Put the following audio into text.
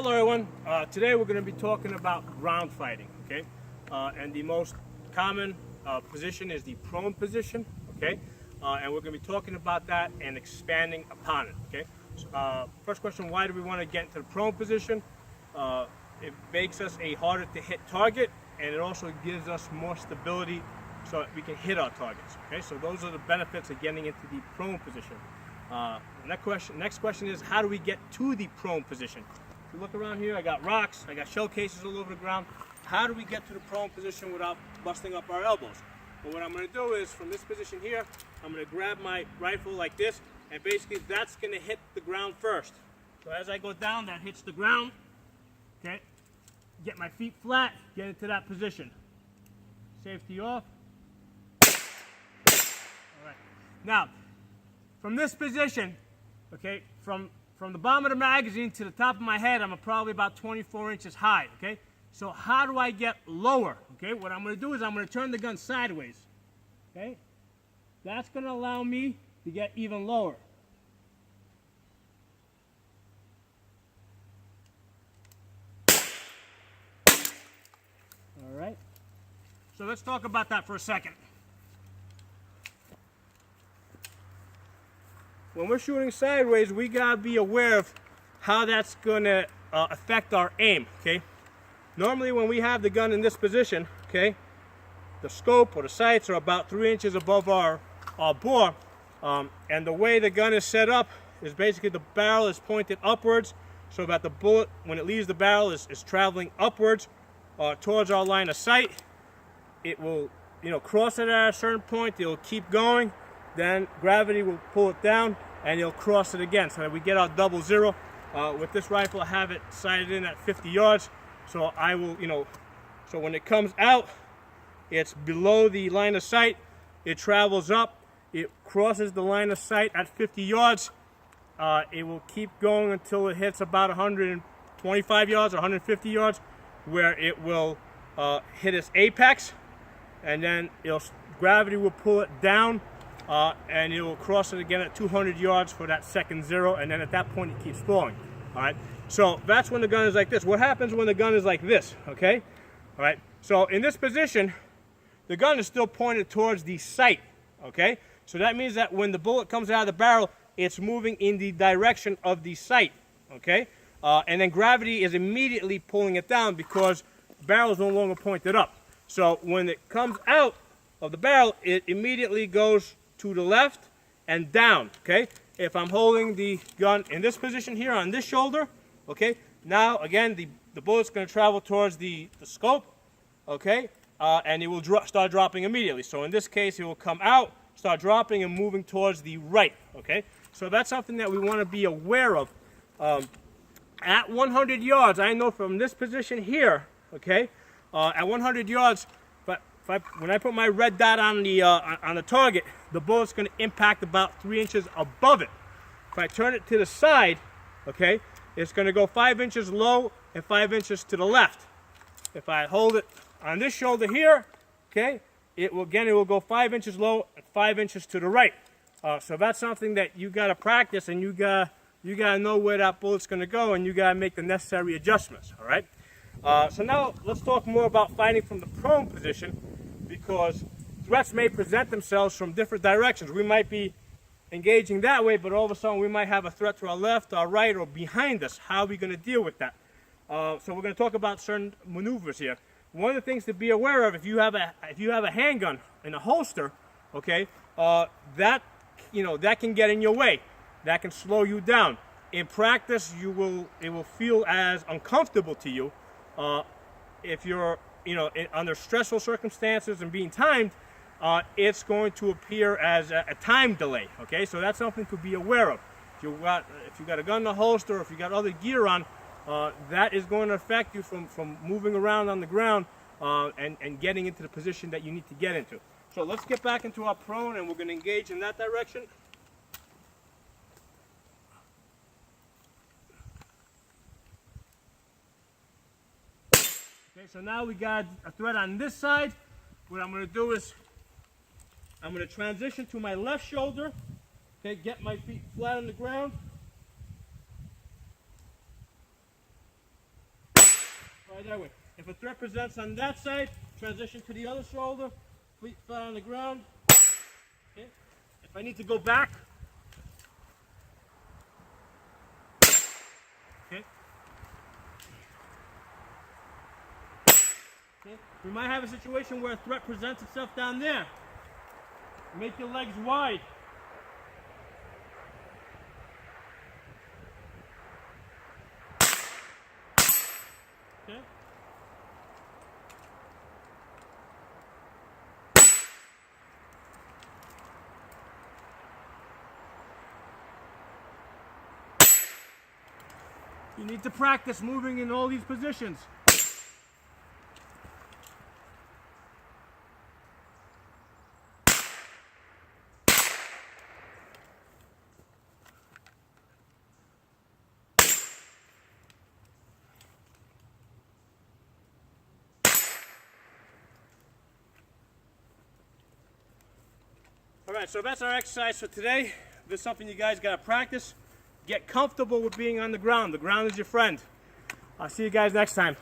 Hello everyone. Today we're going to be talking about ground fighting, okay? And the most common position is the prone position, okay? And we're going to be talking about that and expanding upon it, okay? So, first question, why do we want to get into the prone position? It makes us a harder to hit target, and it also gives us more stability so that we can hit our targets, okay? So those are the benefits of getting into the prone position. Next question is, how do we get to the prone position? If you look around here, I got rocks, I got shell cases all over the ground. How do we get to the prone position without busting up our elbows? Well, what I'm going to do is, from this position here, I'm going to grab my rifle like this, and basically that's going to hit the ground first. So as I go down, that hits the ground, okay? Get my feet flat, get into that position. Safety off. All right. Now, from this position, okay, from the bottom of the magazine to the top of my head, I'm probably about 24 inches high, okay? So how do I get lower, okay? What I'm going to do is I'm going to turn the gun sideways, okay? That's going to allow me to get even lower. All right? So let's talk about that for a second. When we're shooting sideways, we gotta be aware of how that's gonna affect our aim, okay? Normally when we have the gun in this position, okay, the scope or the sights are about 3 inches above our bore, and the way the gun is set up is basically the barrel is pointed upwards, so that the bullet, when it leaves the barrel, is traveling upwards towards our line of sight. It will, cross it at a certain point, it will keep going, then gravity will pull it down, and you'll cross it again, so that we get our 00. With this rifle, I have it sighted in at 50 yards, so I will, so when it comes out, it's below the line of sight, it travels up, it crosses the line of sight at 50 yards, it will keep going until it hits about 125 yards or 150 yards, where it will hit its apex, and then gravity will pull it down, and it will cross it again at 200 yards for that second 0, and then at that point it keeps falling. All right, so that's when the gun is like this. What happens when the gun is like this? Okay, all right, so in this position, the gun is still pointed towards the sight. Okay, so that means that when the bullet comes out of the barrel, it's moving in the direction of the sight. Okay, and then gravity is immediately pulling it down because the barrel is no longer pointed up. So when it comes out of the barrel, it immediately goes to the left and down, okay? If I'm holding the gun in this position here on this shoulder, okay, now again the bullet's going to travel towards the scope, okay, and it will start dropping immediately. So in this case, it will come out, start dropping and moving towards the right, okay? So that's something that we want to be aware of. At 100 yards, I know from this position here, okay, at 100 yards, when I put my red dot on the target, the bullet's going to impact about 3 inches above it. If I turn it to the side, okay, it's going to go 5 inches low and 5 inches to the left. If I hold it on this shoulder here, okay, it will go 5 inches low and 5 inches to the right. So that's something that you got to practice, and you got to know where that bullet's going to go, and you got to make the necessary adjustments. All right. So now let's talk more about fighting from the prone position, because threats may present themselves from different directions. We might be engaging that way, but all of a sudden we might have a threat to our left, our right, or behind us. How are we going to deal with that? So we're going to talk about certain maneuvers here. One of the things to be aware of, if you have a handgun in a holster, okay, that can get in your way. That can slow you down. In practice, it will feel as uncomfortable to you if you're under stressful circumstances and being timed. It's going to appear as a time delay. Okay, so that's something to be aware of. If you got a gun in a holster, or if you got other gear on, that is going to affect you from moving around on the ground and getting into the position that you need to get into. So let's get back into our prone, and we're going to engage in that direction. Okay, so now we got a threat on this side. What I'm going to do is I'm going to transition to my left shoulder. Okay, get my feet flat on the ground. Try that way. If a threat presents on that side, transition to the other shoulder, feet flat on the ground. Okay. If I need to go back, okay. Okay. We might have a situation where a threat presents itself down there. Make your legs wide. Okay. You need to practice moving in all these positions. All right, so that's our exercise for today. This is something you guys got to practice. Get comfortable with being on the ground. The ground is your friend. I'll see you guys next time.